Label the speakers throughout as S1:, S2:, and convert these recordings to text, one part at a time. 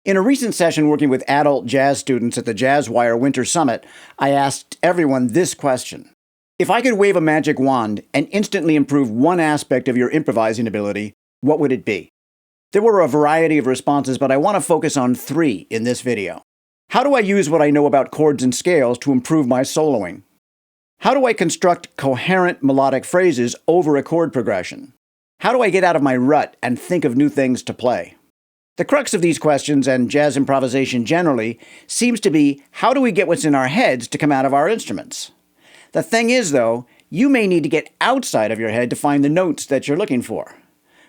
S1: In a recent session working with adult jazz students at the Jazzwire Winter Summit, I asked everyone this question. If I could wave a magic wand and instantly improve one aspect of your improvising ability, what would it be? There were a variety of responses, but I want to focus on 3 in this video. How do I use what I know about chords and scales to improve my soloing? How do I construct coherent melodic phrases over a chord progression? How do I get out of my rut and think of new things to play? The crux of these questions, and jazz improvisation generally, seems to be how do we get what's in our heads to come out of our instruments? The thing is, though, you may need to get outside of your head to find the notes that you're looking for.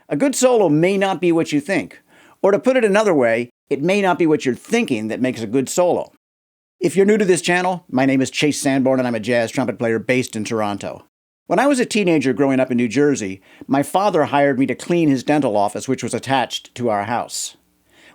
S1: A good solo may not be what you think, or to put it another way, it may not be what you're thinking that makes a good solo. If you're new to this channel, my name is Chase Sanborn and I'm a jazz trumpet player based in Toronto. When I was a teenager growing up in New Jersey, my father hired me to clean his dental office, which was attached to our house.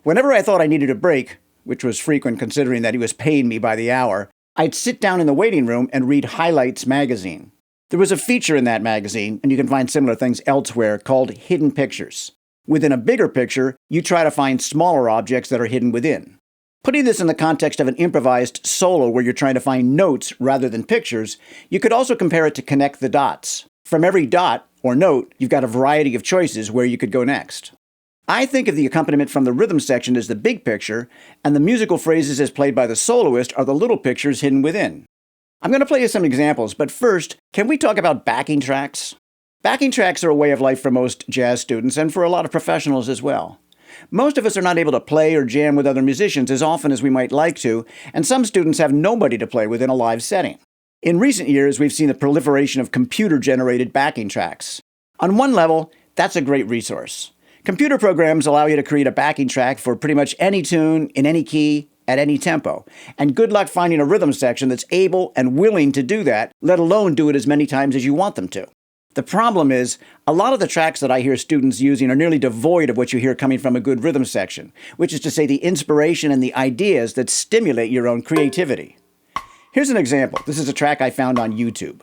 S1: Whenever I thought I needed a break, which was frequent considering that he was paying me by the hour, I'd sit down in the waiting room and read Highlights magazine. There was a feature in that magazine, and you can find similar things elsewhere, called Hidden Pictures. Within a bigger picture, you try to find smaller objects that are hidden within. Putting this in the context of an improvised solo where you're trying to find notes rather than pictures, you could also compare it to connect the dots. From every dot, or note, you've got a variety of choices where you could go next. I think of the accompaniment from the rhythm section as the big picture, and the musical phrases as played by the soloist are the little pictures hidden within. I'm going to play you some examples, but first, can we talk about backing tracks? Backing tracks are a way of life for most jazz students and for a lot of professionals as well. Most of us are not able to play or jam with other musicians as often as we might like to, and some students have nobody to play with in a live setting. In recent years, we've seen the proliferation of computer-generated backing tracks. On one level, that's a great resource. Computer programs allow you to create a backing track for pretty much any tune, in any key, at any tempo. And good luck finding a rhythm section that's able and willing to do that, let alone do it as many times as you want them to. The problem is, a lot of the tracks that I hear students using are nearly devoid of what you hear coming from a good rhythm section, which is to say the inspiration and the ideas that stimulate your own creativity. Here's an example. This is a track I found on YouTube.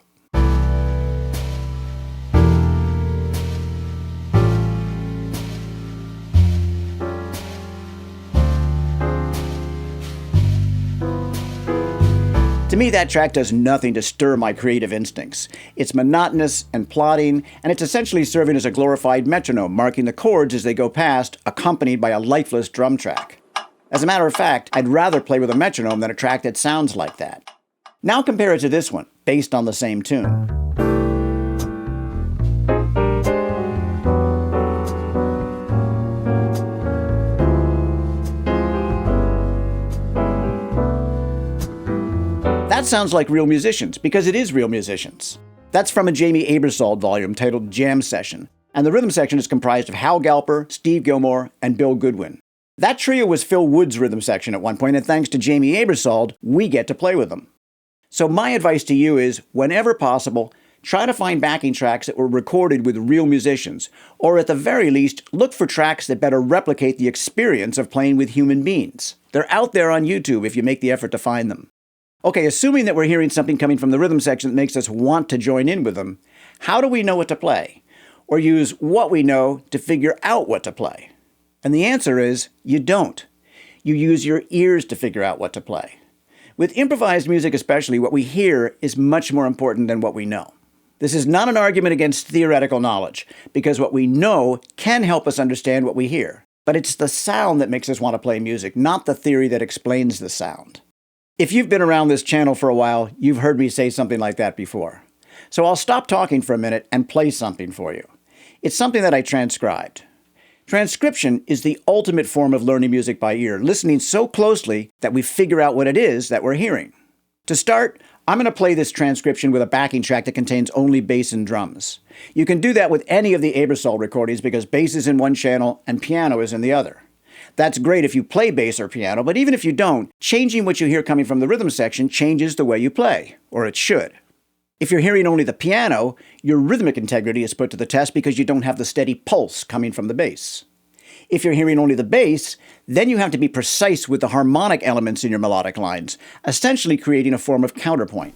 S1: To me, that track does nothing to stir my creative instincts. It's monotonous and plodding, and it's essentially serving as a glorified metronome, marking the chords as they go past, accompanied by a lifeless drum track. As a matter of fact, I'd rather play with a metronome than a track that sounds like that. Now compare it to this one, based on the same tune. That sounds like real musicians, because it is real musicians. That's from a Jamie Aebersold volume titled Jam Session, and the rhythm section is comprised of Hal Galper, Steve Gilmore, and Bill Goodwin. That trio was Phil Wood's rhythm section at one point, and thanks to Jamie Aebersold, we get to play with them. So my advice to you is, whenever possible, try to find backing tracks that were recorded with real musicians, or at the very least, look for tracks that better replicate the experience of playing with human beings. They're out there on YouTube if you make the effort to find them. Okay, assuming that we're hearing something coming from the rhythm section that makes us want to join in with them, how do we know what to play? Or use what we know to figure out what to play? And the answer is, you don't. You use your ears to figure out what to play. With improvised music especially, what we hear is much more important than what we know. This is not an argument against theoretical knowledge, because what we know can help us understand what we hear. But it's the sound that makes us want to play music, not the theory that explains the sound. If you've been around this channel for a while, you've heard me say something like that before. So I'll stop talking for a minute and play something for you. It's something that I transcribed. Transcription is the ultimate form of learning music by ear, listening so closely that we figure out what it is that we're hearing. To start, I'm going to play this transcription with a backing track that contains only bass and drums. You can do that with any of the Aebersold recordings because bass is in one channel and piano is in the other. That's great if you play bass or piano, but even if you don't, changing what you hear coming from the rhythm section changes the way you play, or it should. If you're hearing only the piano, your rhythmic integrity is put to the test because you don't have the steady pulse coming from the bass. If you're hearing only the bass, then you have to be precise with the harmonic elements in your melodic lines, essentially creating a form of counterpoint.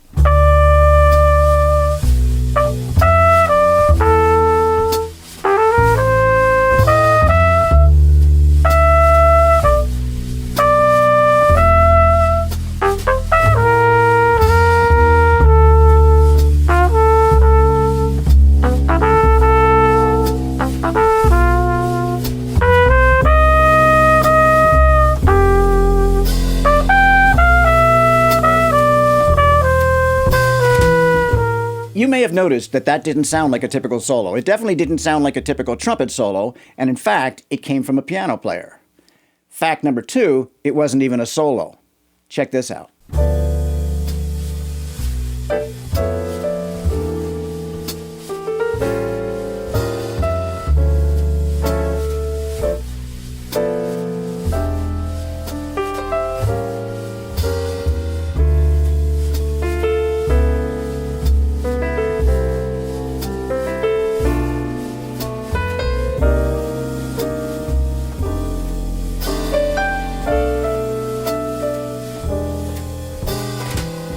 S1: noticed that that didn't sound like a typical solo. It definitely didn't sound like a typical trumpet solo, and in fact, it came from a piano player. Fact number 2, it wasn't even a solo. Check this out.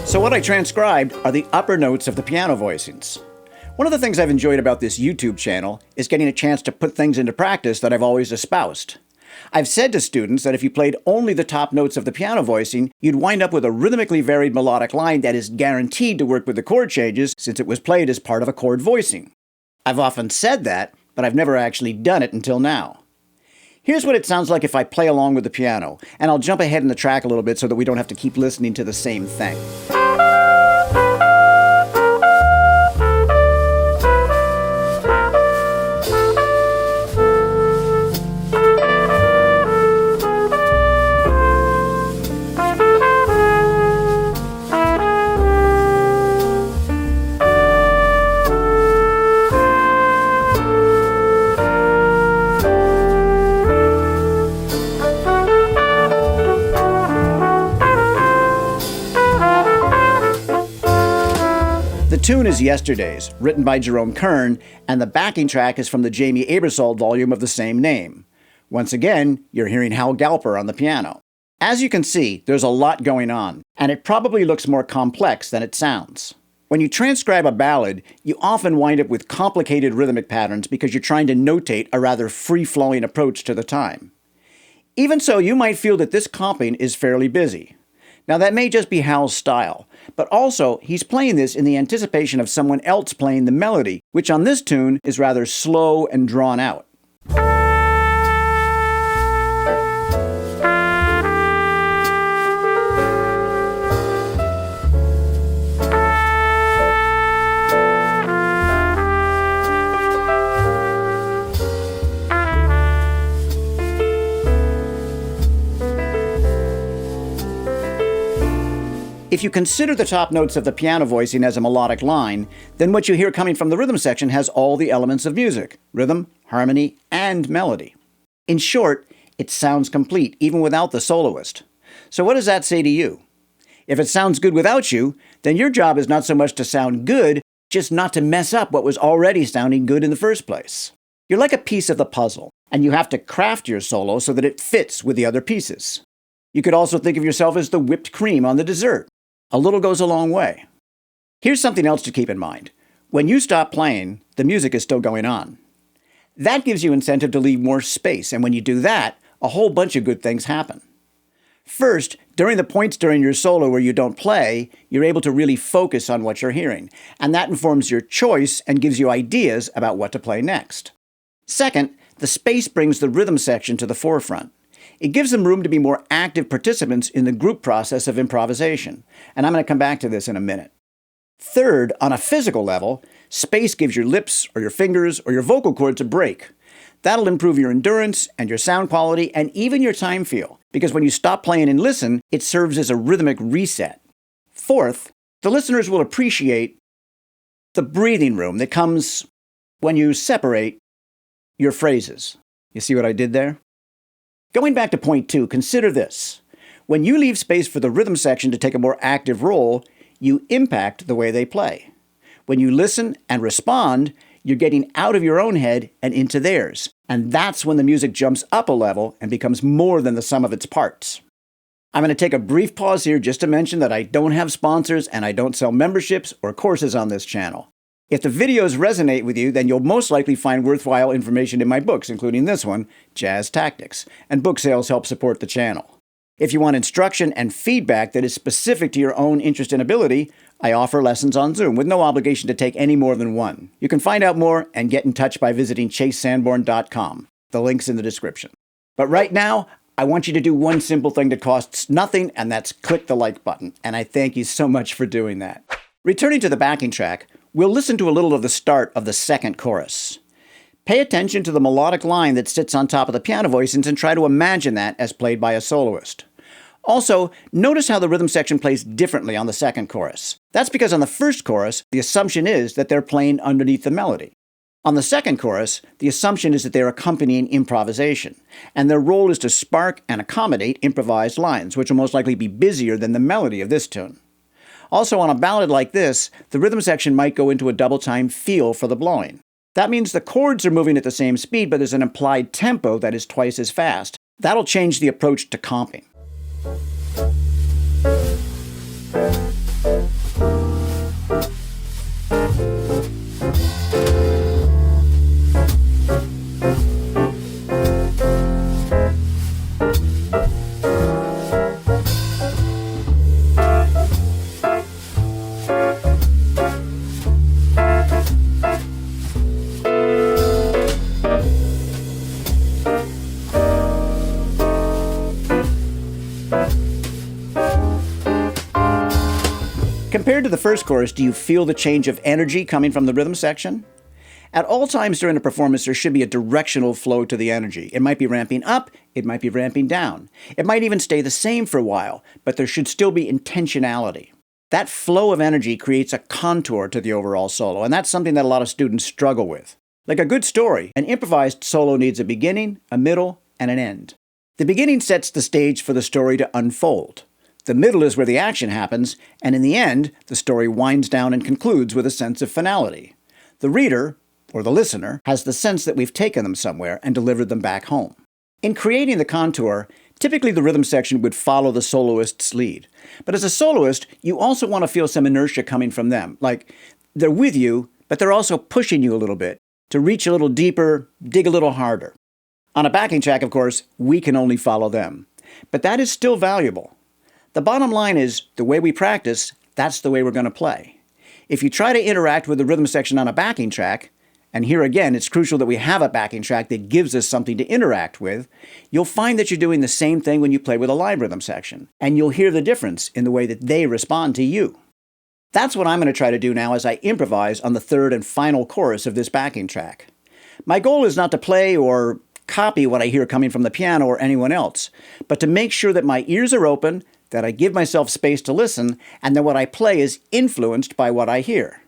S1: So what I transcribed are the upper notes of the piano voicings. One of the things I've enjoyed about this YouTube channel is getting a chance to put things into practice that I've always espoused. I've said to students that if you played only the top notes of the piano voicing, you'd wind up with a rhythmically varied melodic line that is guaranteed to work with the chord changes since it was played as part of a chord voicing. I've often said that, but I've never actually done it until now. Here's what it sounds like if I play along with the piano, and I'll jump ahead in the track a little bit so that we don't have to keep listening to the same thing. The tune is Yesterday's, written by Jerome Kern, and the backing track is from the Jamie Aebersold volume of the same name. Once again, you're hearing Hal Galper on the piano. As you can see, there's a lot going on, and it probably looks more complex than it sounds. When you transcribe a ballad, you often wind up with complicated rhythmic patterns because you're trying to notate a rather free-flowing approach to the time. Even so, you might feel that this comping is fairly busy. Now that may just be Hal's style, but also he's playing this in the anticipation of someone else playing the melody, which on this tune is rather slow and drawn out. If you consider the top notes of the piano voicing as a melodic line, then what you hear coming from the rhythm section has all the elements of music: rhythm, harmony, and melody. In short, it sounds complete, even without the soloist. So what does that say to you? If it sounds good without you, then your job is not so much to sound good, just not to mess up what was already sounding good in the first place. You're like a piece of the puzzle, and you have to craft your solo so that it fits with the other pieces. You could also think of yourself as the whipped cream on the dessert. A little goes a long way. Here's something else to keep in mind. When you stop playing, the music is still going on. That gives you incentive to leave more space, and when you do that, a whole bunch of good things happen. First, during the points during your solo where you don't play, you're able to really focus on what you're hearing, and that informs your choice and gives you ideas about what to play next. Second, the space brings the rhythm section to the forefront. It gives them room to be more active participants in the group process of improvisation, and I'm going to come back to this in a minute. Third, on a physical level, space gives your lips or your fingers or your vocal cords a break. That'll improve your endurance and your sound quality and even your time feel, because when you stop playing and listen, it serves as a rhythmic reset. Fourth, the listeners will appreciate the breathing room that comes when you separate your phrases. You see what I did there? Going back to point 2, consider this. When you leave space for the rhythm section to take a more active role, you impact the way they play. When you listen and respond, you're getting out of your own head and into theirs. And that's when the music jumps up a level and becomes more than the sum of its parts. I'm going to take a brief pause here just to mention that I don't have sponsors and I don't sell memberships or courses on this channel. If the videos resonate with you, then you'll most likely find worthwhile information in my books, including this one, Jazz Tactics, and book sales help support the channel. If you want instruction and feedback that is specific to your own interest and ability, I offer lessons on Zoom with no obligation to take any more than one. You can find out more and get in touch by visiting chasesanborn.com. The link's in the description. But right now, I want you to do one simple thing that costs nothing, and that's click the like button. And I thank you so much for doing that. Returning to the backing track, We'll listen to a little of the start of the second chorus. Pay attention to the melodic line that sits on top of the piano voicings and try to imagine that as played by a soloist. Also, notice how the rhythm section plays differently on the second chorus. That's because on the first chorus, the assumption is that they're playing underneath the melody. On the second chorus, the assumption is that they're accompanying improvisation, and their role is to spark and accommodate improvised lines, which will most likely be busier than the melody of this tune. Also, on a ballad like this, the rhythm section might go into a double-time feel for the blowing. That means the chords are moving at the same speed, but there's an implied tempo that is twice as fast. That'll change the approach to comping. Compared to the first chorus, do you feel the change of energy coming from the rhythm section? At all times during a performance, there should be a directional flow to the energy. It might be ramping up, it might be ramping down. It might even stay the same for a while, but there should still be intentionality. That flow of energy creates a contour to the overall solo, and that's something that a lot of students struggle with. Like a good story, an improvised solo needs a beginning, a middle, and an end. The beginning sets the stage for the story to unfold. The middle is where the action happens, and in the end, the story winds down and concludes with a sense of finality. The reader, or the listener, has the sense that we've taken them somewhere and delivered them back home. In creating the contour, typically the rhythm section would follow the soloist's lead. But as a soloist, you also want to feel some inertia coming from them. Like, they're with you, but they're also pushing you a little bit to reach a little deeper, dig a little harder. On a backing track, of course, we can only follow them. But that is still valuable. The bottom line is, the way we practice, that's the way we're going to play. If you try to interact with the rhythm section on a backing track, and here again, it's crucial that we have a backing track that gives us something to interact with, you'll find that you're doing the same thing when you play with a live rhythm section, and you'll hear the difference in the way that they respond to you. That's what I'm going to try to do now as I improvise on the third and final chorus of this backing track. My goal is not to play or copy what I hear coming from the piano or anyone else, but to make sure that my ears are open, that I give myself space to listen, and that what I play is influenced by what I hear.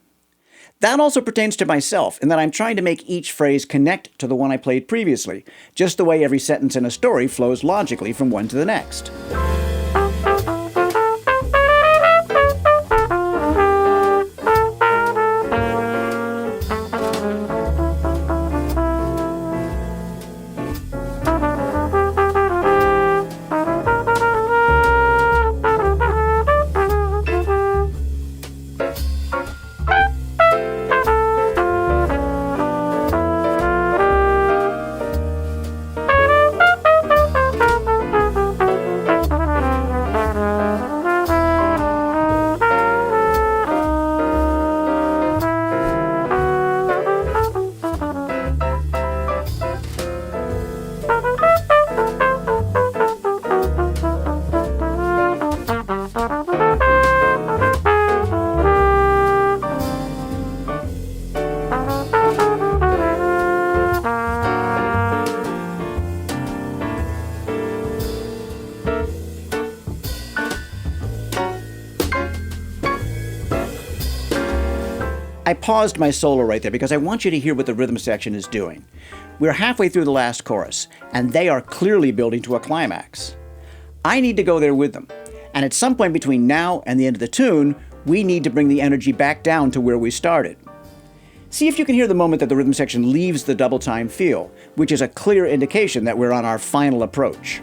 S1: That also pertains to myself, in that I'm trying to make each phrase connect to the one I played previously, just the way every sentence in a story flows logically from one to the next. I paused my solo right there because I want you to hear what the rhythm section is doing. We're halfway through the last chorus, and they are clearly building to a climax. I need to go there with them, and at some point between now and the end of the tune, we need to bring the energy back down to where we started. See if you can hear the moment that the rhythm section leaves the double time feel, which is a clear indication that we're on our final approach.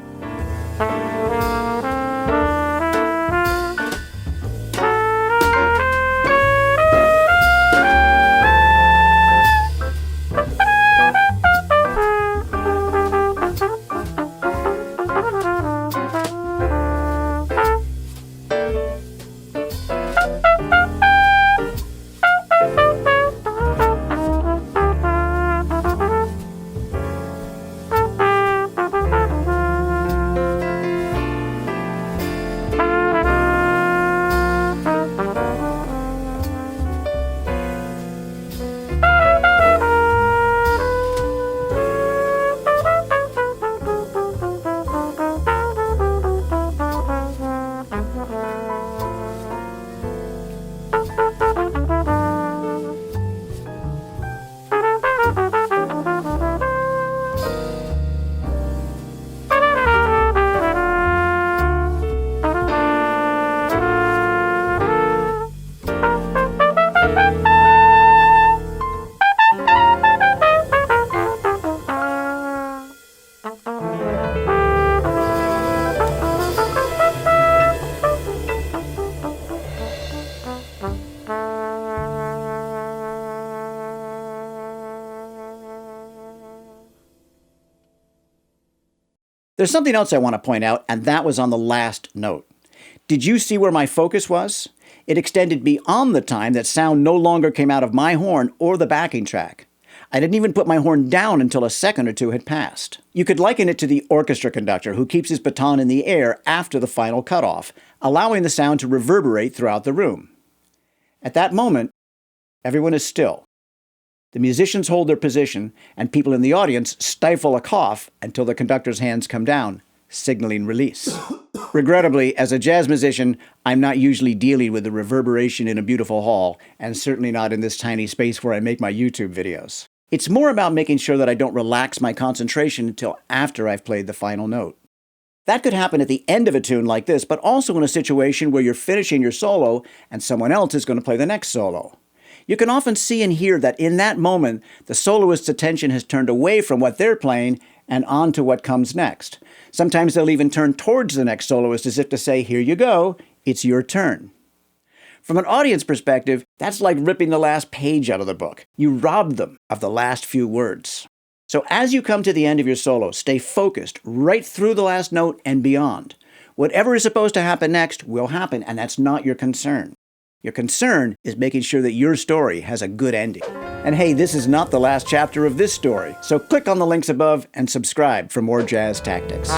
S1: There's something else I want to point out, and that was on the last note. Did you see where my focus was? It extended beyond the time that sound no longer came out of my horn or the backing track. I didn't even put my horn down until a second or two had passed. You could liken it to the orchestra conductor who keeps his baton in the air after the final cutoff, allowing the sound to reverberate throughout the room. At that moment, everyone is still. The musicians hold their position, and people in the audience stifle a cough until the conductor's hands come down, signaling release. Regrettably, as a jazz musician, I'm not usually dealing with the reverberation in a beautiful hall, and certainly not in this tiny space where I make my YouTube videos. It's more about making sure that I don't relax my concentration until after I've played the final note. That could happen at the end of a tune like this, but also in a situation where you're finishing your solo and someone else is going to play the next solo. You can often see and hear that in that moment, the soloist's attention has turned away from what they're playing and on to what comes next. Sometimes they'll even turn towards the next soloist as if to say, "Here you go, it's your turn." From an audience perspective, that's like ripping the last page out of the book. You robbed them of the last few words. So as you come to the end of your solo, stay focused right through the last note and beyond. Whatever is supposed to happen next will happen, and that's not your concern. Your concern is making sure that your story has a good ending. And hey, this is not the last chapter of this story, so click on the links above and subscribe for more jazz tactics.